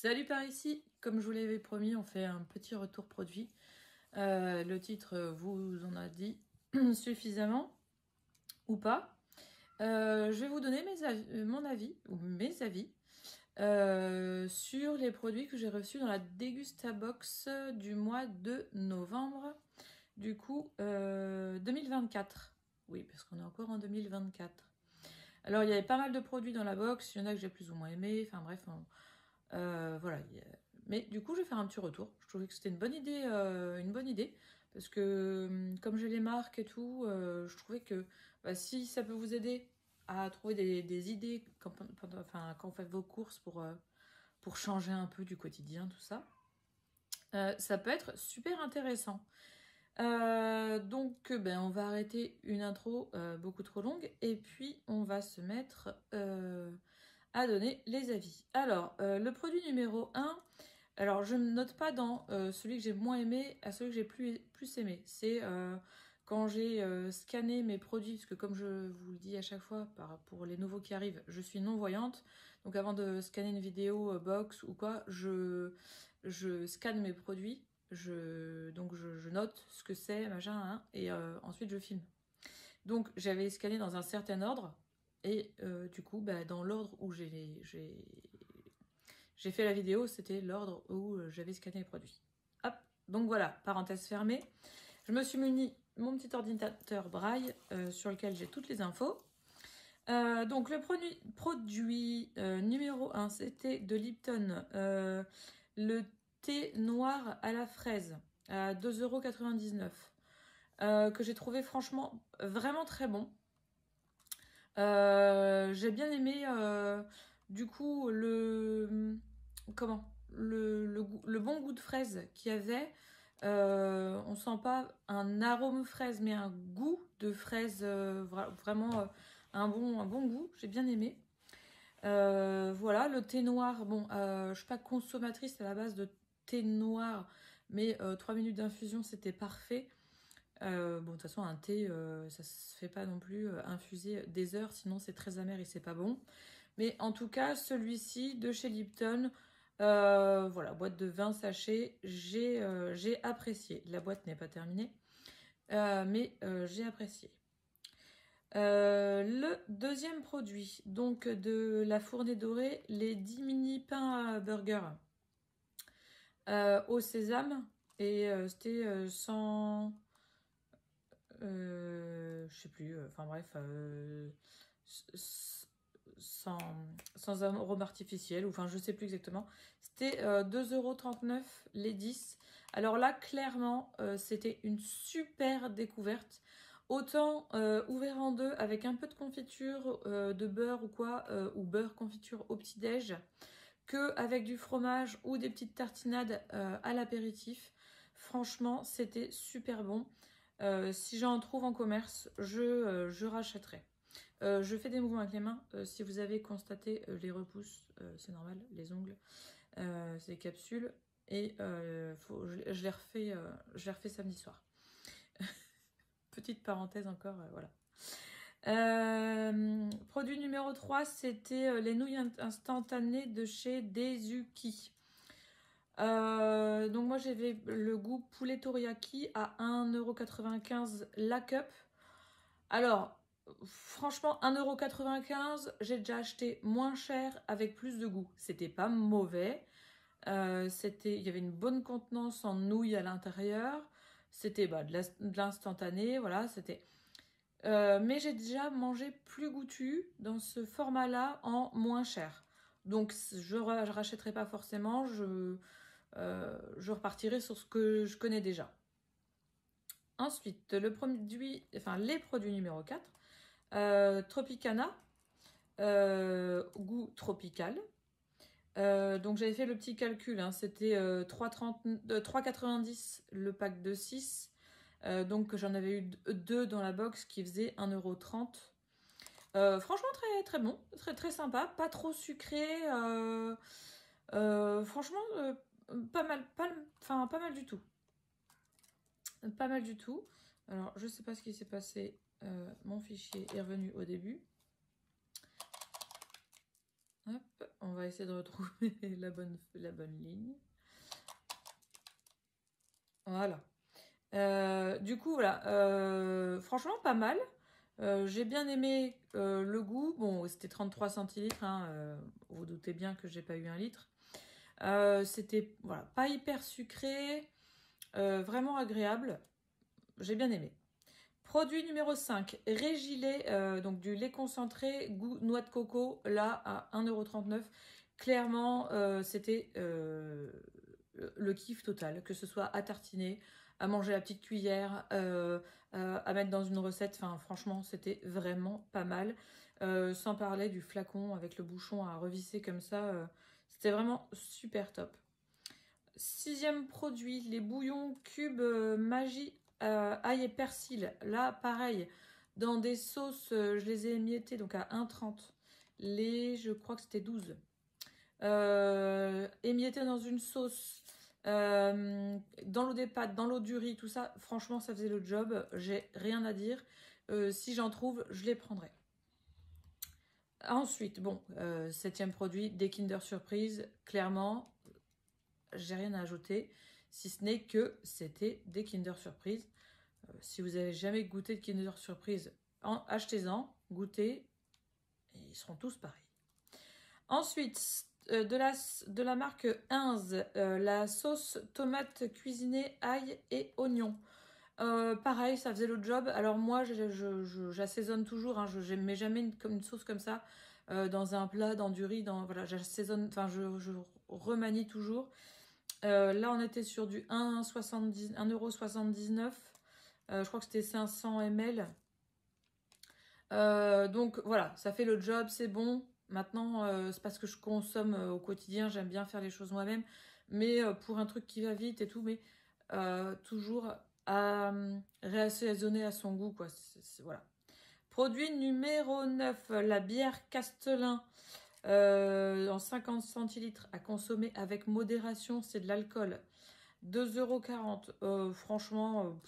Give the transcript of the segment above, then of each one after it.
Salut par ici, comme je vous l'avais promis, on fait un petit retour produit. Le titre vous en a dit suffisamment ou pas. Je vais vous donner mon avis ou mes avis sur les produits que j'ai reçus dans la Degustabox du mois de novembre, du coup 2024. Oui, parce qu'on est encore en 2024. Alors il y avait pas mal de produits dans la box, il y en a que j'ai plus ou moins aimé, enfin bref, voilà. Mais du coup, je vais faire un petit retour. Je trouvais que c'était une bonne idée, parce que comme j'ai les marques et tout, je trouvais que si ça peut vous aider à trouver des idées quand vous faites vos courses pour changer un peu du quotidien, tout ça, ça peut être super intéressant. Donc, on va arrêter une intro beaucoup trop longue et puis on va se mettre à donner les avis. Alors, le produit numéro 1, alors je ne note pas dans celui que j'ai moins aimé à celui que j'ai plus aimé. C'est quand j'ai scanné mes produits, parce que comme je vous le dis à chaque fois, pour les nouveaux qui arrivent, je suis non-voyante. Donc avant de scanner une vidéo box ou quoi, je scanne mes produits. Donc je note ce que c'est, machin, hein, et ensuite je filme. Donc j'avais scanné dans un certain ordre. Et du coup, dans l'ordre où j'ai fait la vidéo, c'était l'ordre où j'avais scanné les produits. Hop, donc voilà, parenthèse fermée. Je me suis muni mon petit ordinateur braille sur lequel j'ai toutes les infos. Donc le produit numéro 1, c'était de Lipton, le thé noir à la fraise à 2,99 €, que j'ai trouvé franchement vraiment très bon. J'ai bien aimé du coup le bon goût de fraise qu'il y avait. On sent pas un arôme fraise mais un goût de fraise, vraiment un bon goût. J'ai bien aimé. Voilà, le thé noir, bon, je suis pas consommatrice à la base de thé noir, mais 3 minutes d'infusion c'était parfait. Bon, de toute façon, un thé, ça se fait pas non plus infuser des heures, sinon c'est très amer et c'est pas bon. Mais en tout cas, celui-ci de chez Lipton, voilà, boîte de 20 sachets, j'ai apprécié. La boîte n'est pas terminée, mais j'ai apprécié. Le deuxième produit, donc de la Fournée Dorée, les 10 mini pains à burger au sésame, et c'était sans... je sais plus, enfin bref, sans, sans arôme artificiel, ou enfin je sais plus exactement. C'était 2,39 € les 10. Alors là, clairement, c'était une super découverte. Autant ouvert en deux avec un peu de confiture, de beurre ou quoi, ou beurre confiture au petit-déj, que avec du fromage ou des petites tartinades à l'apéritif. Franchement, c'était super bon. Si j'en trouve en commerce, je rachèterai. Je fais des mouvements avec les mains. Si vous avez constaté les repousses, c'est normal, les ongles, c'est des capsules. Et je les refais samedi soir. Petite parenthèse encore, voilà. Produit numéro 3, c'était les nouilles instantanées de chez Dezuki. Donc moi j'avais le goût poulet teriyaki à 1,95 € la cup. Alors franchement 1,95 €, j'ai déjà acheté moins cher avec plus de goût. C'était pas mauvais. Il y avait une bonne contenance en nouilles à l'intérieur. C'était de l'instantané, voilà, c'était... mais j'ai déjà mangé plus goûtu dans ce format-là en moins cher. Donc je rachèterai pas forcément, je repartirai sur ce que je connais déjà. Ensuite, les produits numéro 4, Tropicana, goût tropical. Donc j'avais fait le petit calcul, hein, c'était 3,90 le pack de 6. Donc j'en avais eu 2 dans la box qui faisaient 1,30 €. Franchement très, très bon, très, très sympa, pas trop sucré. Franchement, pas mal, pas mal du tout. Pas mal du tout. Alors, je sais pas ce qui s'est passé. Mon fichier est revenu au début. Hop, on va essayer de retrouver la bonne ligne. Voilà. Du coup, voilà. Franchement, pas mal. J'ai bien aimé le goût. Bon, c'était 33 centilitres. Hein, vous doutez bien que j'ai pas eu 1 litre. C'était voilà, pas hyper sucré. Vraiment agréable. J'ai bien aimé. Produit numéro 5, Régilet, donc du lait concentré, goût noix de coco, là à 1,39 €. Clairement, c'était le kiff total, que ce soit à tartiner, à manger à petite cuillère, à mettre dans une recette. Enfin, franchement, c'était vraiment pas mal. Sans parler du flacon avec le bouchon à revisser comme ça, c'était vraiment super top. 6e produit, les bouillons cubes Magie ail et persil. Là, pareil, dans des sauces, je les ai émiettés donc à 1,30 €. Je crois que c'était 12. Émiettés dans une sauce, dans l'eau des pâtes, dans l'eau du riz, tout ça, franchement, ça faisait le job. J'ai rien à dire. Si j'en trouve, je les prendrai. Ensuite, bon, 7e produit, des Kinder Surprise. Clairement, j'ai rien à ajouter, si ce n'est que c'était des Kinder Surprise. Si vous avez jamais goûté de Kinder Surprise, achetez-en, goûtez, et ils seront tous pareils. Ensuite, de la marque Heinz, la sauce tomate cuisinée, ail et oignon. Pareil, ça faisait le job. Alors moi, j'assaisonne toujours, hein, je ne mets jamais une sauce comme ça dans un plat, dans du riz, voilà, j'assaisonne, enfin je remanie toujours. Là, on était sur du 1,79 €. Je crois que c'était 500 ml. Donc voilà, ça fait le job, c'est bon. Maintenant, c'est parce que je consomme au quotidien, j'aime bien faire les choses moi-même. Mais pour un truc qui va vite et tout, mais toujours à réassaisonner à son goût, quoi. Voilà. Produit numéro 9, la bière Castelin. En 50 centilitres à consommer avec modération, c'est de l'alcool. 2,40 €. Franchement,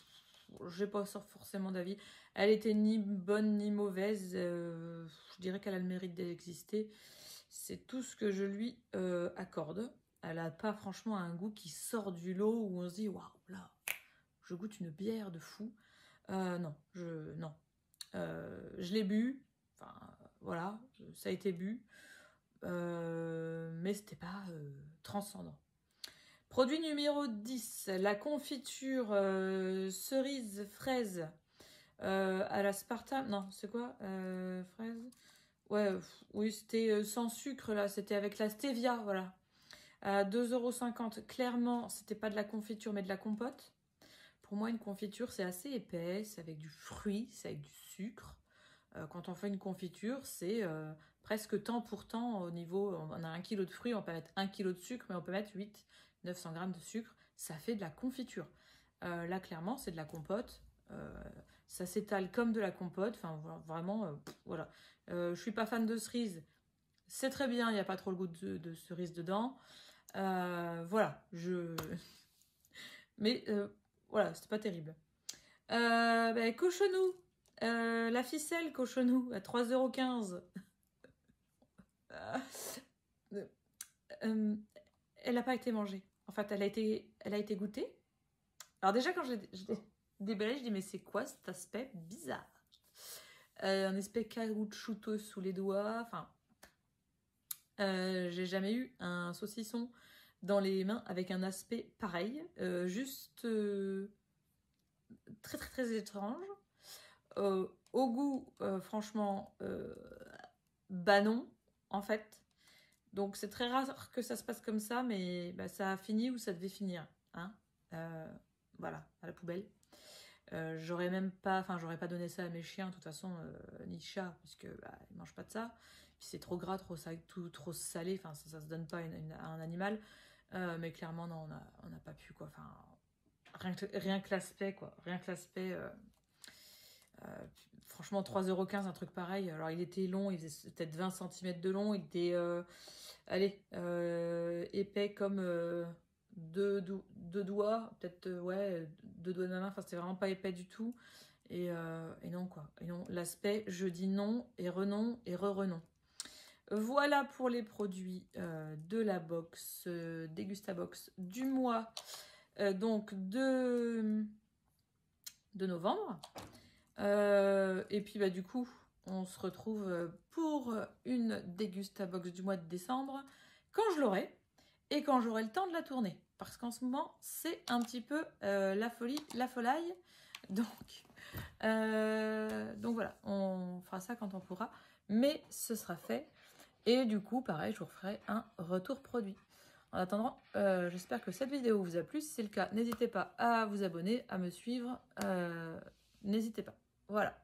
j'ai pas forcément d'avis. Elle était ni bonne ni mauvaise. Je dirais qu'elle a le mérite d'exister. C'est tout ce que je lui accorde. Elle a pas franchement un goût qui sort du lot où on se dit waouh, là, je goûte une bière de fou. Non, non. Je l'ai bu. Enfin, voilà, ça a été bu. Mais c'était pas transcendant. Produit numéro 10, la confiture cerise fraise à la Sparta. Non, c'est quoi fraise. Ouais, oui, c'était sans sucre là, c'était avec la stevia, voilà. À 2,50 €. Clairement, c'était pas de la confiture mais de la compote. Pour moi, une confiture, c'est assez épais, c'est avec du fruit, c'est avec du sucre. Quand on fait une confiture, c'est presque temps pour temps au niveau. On a 1 kg de fruits, on peut mettre 1 kg de sucre, mais on peut mettre 900 g de sucre. Ça fait de la confiture. Là, clairement, c'est de la compote. Ça s'étale comme de la compote. Enfin, vraiment, voilà. Je suis pas fan de cerise. C'est très bien, il n'y a pas trop le goût de cerise dedans. Voilà, mais voilà, c'était pas terrible. Cochonou, la ficelle Cochonou à 3,15 €. Elle n'a pas été mangée. En fait, elle a été goûtée. Alors déjà, quand je l'ai déballée, je dis mais c'est quoi cet aspect bizarre, un aspect caoutchouteux sous les doigts. Enfin, j'ai jamais eu un saucisson dans les mains avec un aspect pareil. Juste très très très étrange. Au goût, franchement, bah non, en fait. Donc c'est très rare que ça se passe comme ça, mais bah, ça a fini où ça devait finir. Hein, voilà, à la poubelle. J'aurais pas donné ça à mes chiens, de toute façon, ni chats, parce que bah, ils mangent pas de ça. Puis c'est trop gras, trop salé, enfin ça se donne pas à un animal. Mais clairement, non, on n'a pas pu, quoi. Enfin, rien que l'aspect, quoi. Rien que l'aspect. Franchement, 3,15 €, un truc pareil. Alors, il était long, il faisait peut-être 20 cm de long. Il était, épais comme deux doigts, peut-être, ouais, 2 doigts de ma main. Enfin, c'était vraiment pas épais du tout. Et non, quoi. Et non, l'aspect, je dis non, et renon, et re-renon. Voilà pour les produits de la box Dégustabox du mois donc de novembre. Et puis bah du coup, on se retrouve pour une Dégustabox du mois de décembre quand je l'aurai et quand j'aurai le temps de la tourner. Parce qu'en ce moment, c'est un petit peu la folie, la folaille. Donc voilà, on fera ça quand on pourra. Mais ce sera fait. Et du coup, pareil, je vous referai un retour produit. En attendant, j'espère que cette vidéo vous a plu. Si c'est le cas, n'hésitez pas à vous abonner, à me suivre. N'hésitez pas. Voilà.